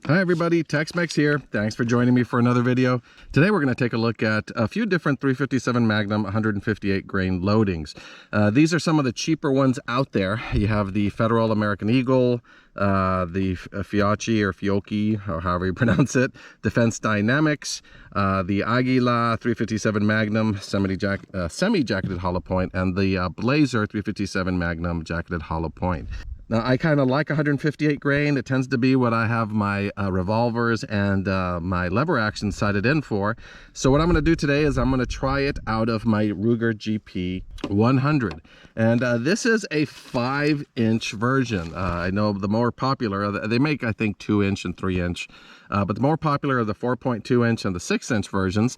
Hi everybody, Tex-Mex here. Thanks for joining me for another video. Today we're going to take a look at a few different 357 Magnum 158 grain loadings. These are some of the cheaper ones out there. You have the Federal American Eagle, the Fiocchi or Fiocchi, or however you pronounce it, Defense Dynamics, the Aguila 357 Magnum semi-jacketed hollow point, and the Blazer 357 Magnum jacketed hollow point. Now, I kind of like 158 grain. It tends to be what I have my revolvers and my lever action sighted in for. So what I'm going to do today is I'm going to try it out of my Ruger GP100. And this is a 5-inch version. I know the more popular, they make I think 2-inch and 3-inch. But the more popular are the 4.2-inch and the 6-inch versions.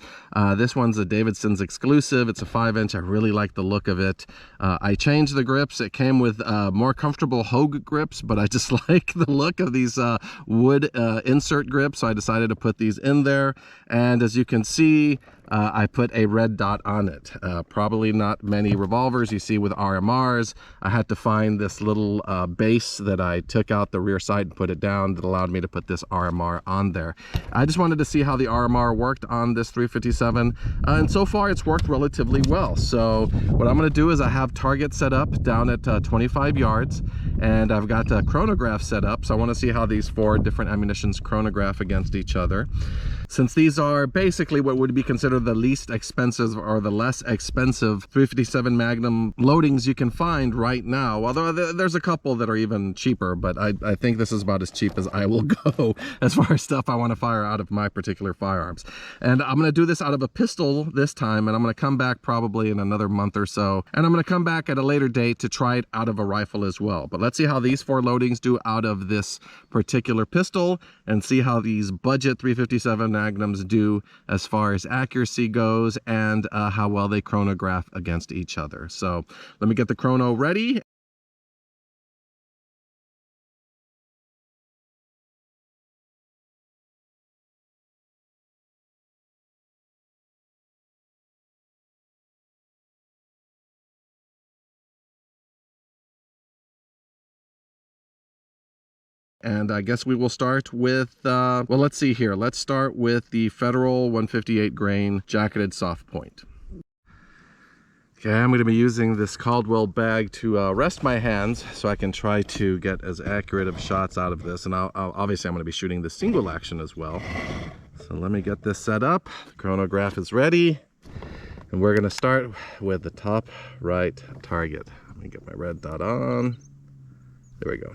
This one's a Davidson's exclusive. It's a 5-inch. I really like the look of it. I changed the grips. It came with more comfortable Hogue grips, but I just like the look of these wood insert grips, so I decided to put these in there. And as you can see, I put a red dot on it. Probably not many revolvers you see with RMRs. I had to find this little base that I took out the rear side and put it down that allowed me to put this RMR on there. I just wanted to see how the RMR worked on this 357, and so far it's worked relatively well. So what I'm going to do is I have target set up down at 25 yards, and I've got a chronograph set up, so I want to see how these 4 different ammunitions chronograph against each other. Since these are basically what would be considered the least expensive or the less expensive 357 Magnum loadings you can find right now, although there's a couple that are even cheaper, but I think this is about as cheap as I will go as far as stuff I want to fire out of my particular firearms. And I'm going to do this out of a pistol this time, and I'm going to come back probably in another month or so, and I'm going to come back at a later date to try it out of a rifle as well. But let's see how these 4 loadings do out of this particular pistol, and see how these budget 357 Magnums do as far as accuracy goes, and how well they chronograph against each other. So let me get the chrono ready. And I guess we will start with, well, let's see here. Let's start with the Federal 158 grain jacketed soft point. Okay, I'm going to be using this Caldwell bag to rest my hands so I can try to get as accurate of shots out of this. And obviously I'm going to be shooting the single action as well. So let me get this set up. The chronograph is ready. And we're going to start with the top right target. Let me get my red dot on. There we go.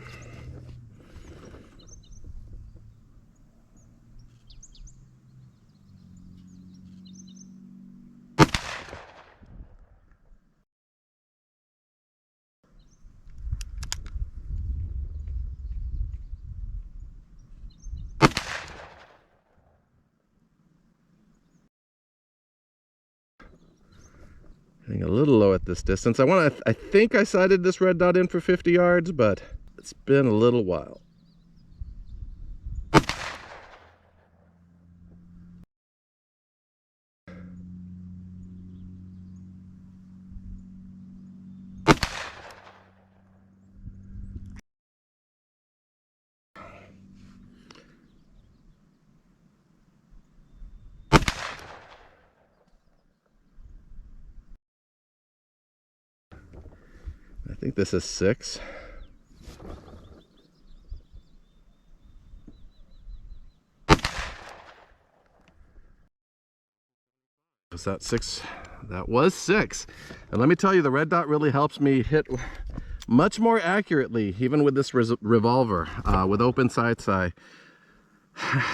Getting a little low at this distance. I think I sighted this red dot in for 50 yards, but it's been a little while. I think this is 6. Was that 6? That was 6. And let me tell you, the red dot really helps me hit much more accurately, even with this revolver. With open sights,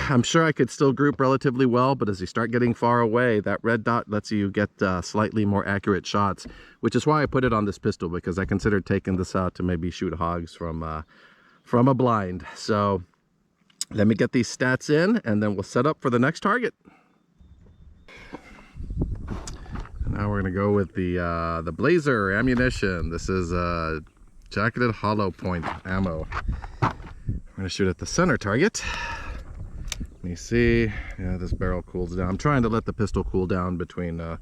I'm sure I could still group relatively well, but as you start getting far away, that red dot lets you get slightly more accurate shots, which is why I put it on this pistol, because I considered taking this out to maybe shoot hogs from a blind. So let me get these stats in, and then we'll set up for the next target. And now we're going to go with the Blazer ammunition. This is jacketed hollow point ammo. I'm going to shoot at the center target. Let me see. Yeah, this barrel cools down. I'm trying to let the pistol cool down between the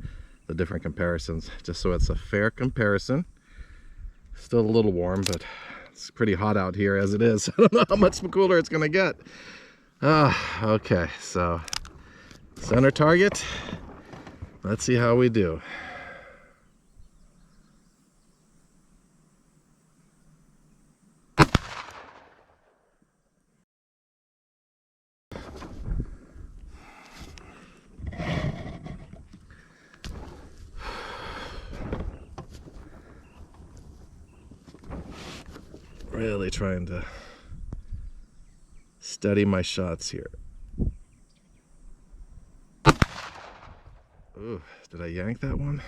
different comparisons, just so it's a fair comparison. Still a little warm, but it's pretty hot out here as it is. I don't know how much cooler it's going to get. Okay, so center target. Let's see how we do. Really trying to steady my shots here. Ooh, did I yank that one?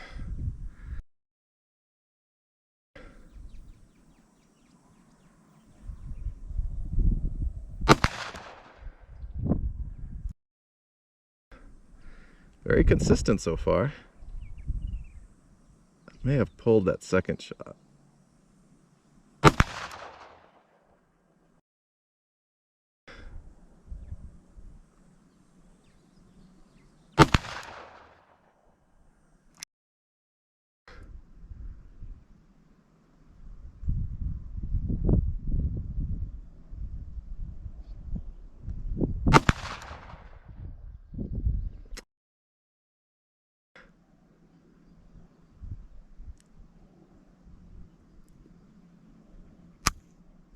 Very consistent so far. I may have pulled that second shot.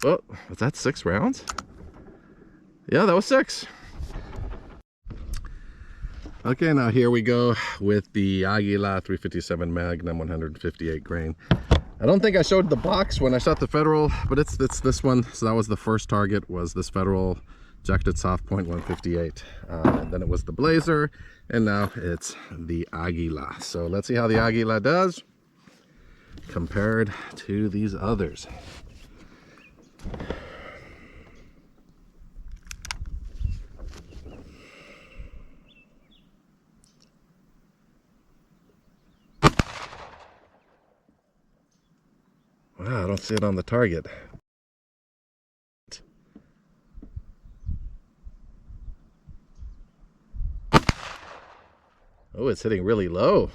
Oh, was that 6 rounds? Yeah, that was 6. Okay, now here we go with the Aguila 357 Magnum 158 grain. I don't think I showed the box when I shot the Federal, but it's this one. So that was the first target, was this Federal ejected soft point 158. And then it was the Blazer, and now it's the Aguila. So let's see how the Aguila does compared to these others. Wow, I don't see it on the target. Oh, it's hitting really low.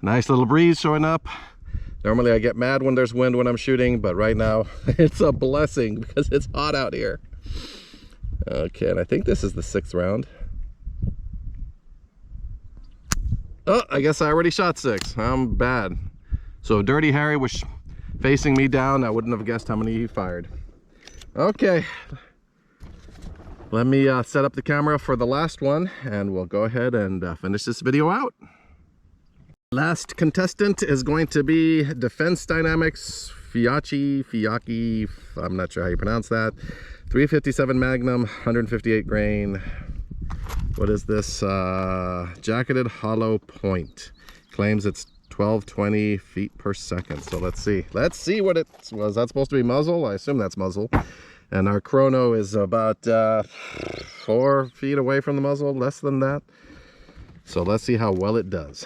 Nice little breeze showing up. Normally I get mad when there's wind when I'm shooting, but right now it's a blessing because it's hot out here. Okay, and I think this is the 6th round. Oh, I guess I already shot 6. I'm bad. So Dirty Harry was facing me down. I wouldn't have guessed how many he fired. Okay, let me set up the camera for the last one, and we'll go ahead and finish this video out. Last contestant is going to be Defense Dynamics Fiaki, I'm not sure how you pronounce that. 357 Magnum, 158 grain. What is this? Jacketed hollow point. Claims it's 1220 feet per second. So let's see. Let's see what it was. That supposed to be muzzle? I assume that's muzzle. And our chrono is about 4 feet away from the muzzle, less than that. So let's see how well it does.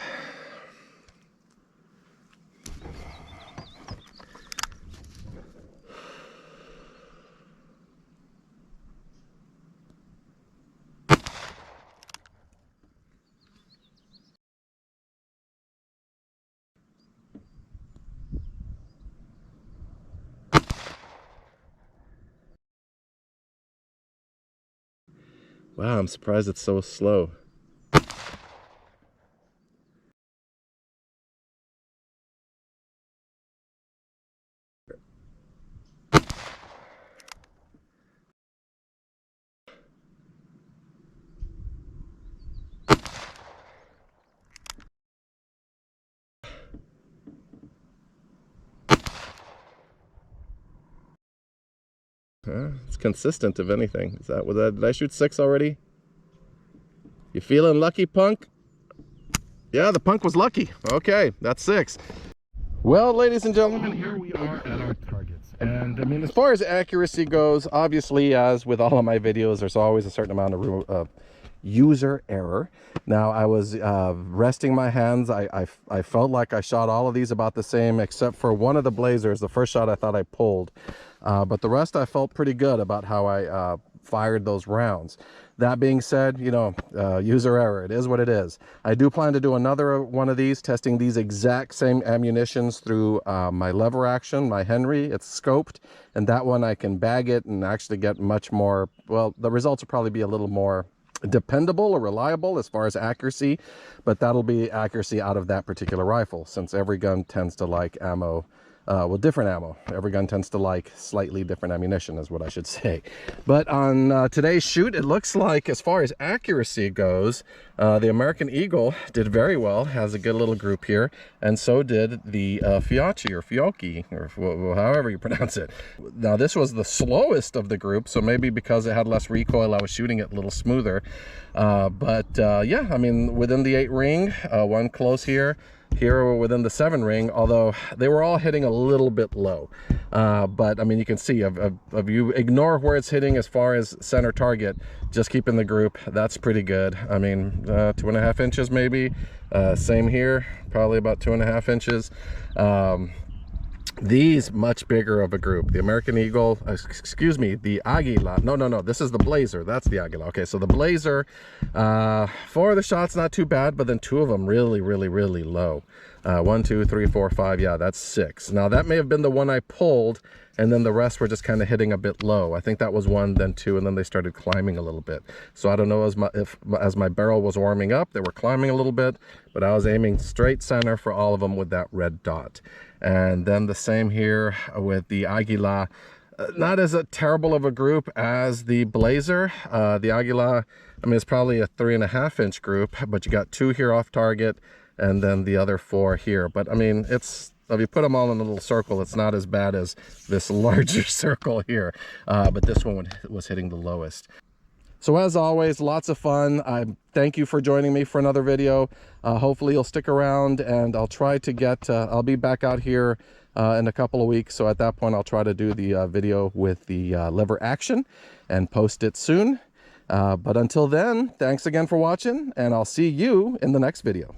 Wow, I'm surprised it's so slow. It's consistent, if anything. Is that, did I shoot 6 already? You feeling lucky, punk? Yeah, the punk was lucky. Okay, that's 6. Well, ladies and gentlemen, here we are at our targets. And I mean, as far as accuracy goes, obviously, as with all of my videos, there's always a certain amount of user error. Now, I was resting my hands. I felt like I shot all of these about the same, except for one of the blazers. The first shot I thought I pulled, but the rest I felt pretty good about how I fired those rounds. That being said, you know, user error, it is what it is. I do plan to do another one of these, testing these exact same ammunitions through my lever action, my Henry. It's scoped, and that one I can bag it and actually get much more, well, the results will probably be a little more dependable or reliable as far as accuracy, but that'll be accuracy out of that particular rifle, since every gun tends to like ammo. Well, different ammo. Every gun tends to like slightly different ammunition is what I should say. But on today's shoot, it looks like, as far as accuracy goes, the American Eagle did very well, has a good little group here, and so did the Fiocchi or Fiocchi, or however you pronounce it. Now, this was the slowest of the group, so maybe because it had less recoil, I was shooting it a little smoother. Yeah, I mean, within the 8 ring, one close here. Here we're within the 7 ring, although they were all hitting a little bit low. But I mean, you can see if you ignore where it's hitting as far as center target, just keeping the group, that's pretty good. I mean, 2.5 inches maybe. Same here, probably about 2.5 inches. These much bigger of a group. The American Eagle, excuse me, the Aguila. No, this is the Blazer. That's the Aguila. Okay, so the Blazer, 4 of the shots not too bad, but then 2 of them really low. 1, 2, 3, 4, 5. Yeah, that's 6. Now that may have been the one I pulled, and then the rest were just kind of hitting a bit low. I think that was 1, then 2, and then they started climbing a little bit. So I don't know if as my barrel was warming up, they were climbing a little bit, but I was aiming straight center for all of them with that red dot. And then the same here with the Aguila. Not as terrible of a group as the Blazer. The Aguila, I mean, it's probably a 3.5 inch group, but you got 2 here off target, and then the other 4 here. But I mean, it's, if you put them all in a little circle, it's not as bad as this larger circle here. But this one was hitting the lowest. So as always, lots of fun. I thank you for joining me for another video. Hopefully you'll stick around, and I'll try to get, I'll be back out here in a couple of weeks. So at that point, I'll try to do the video with the lever action and post it soon. But until then, thanks again for watching, and I'll see you in the next video.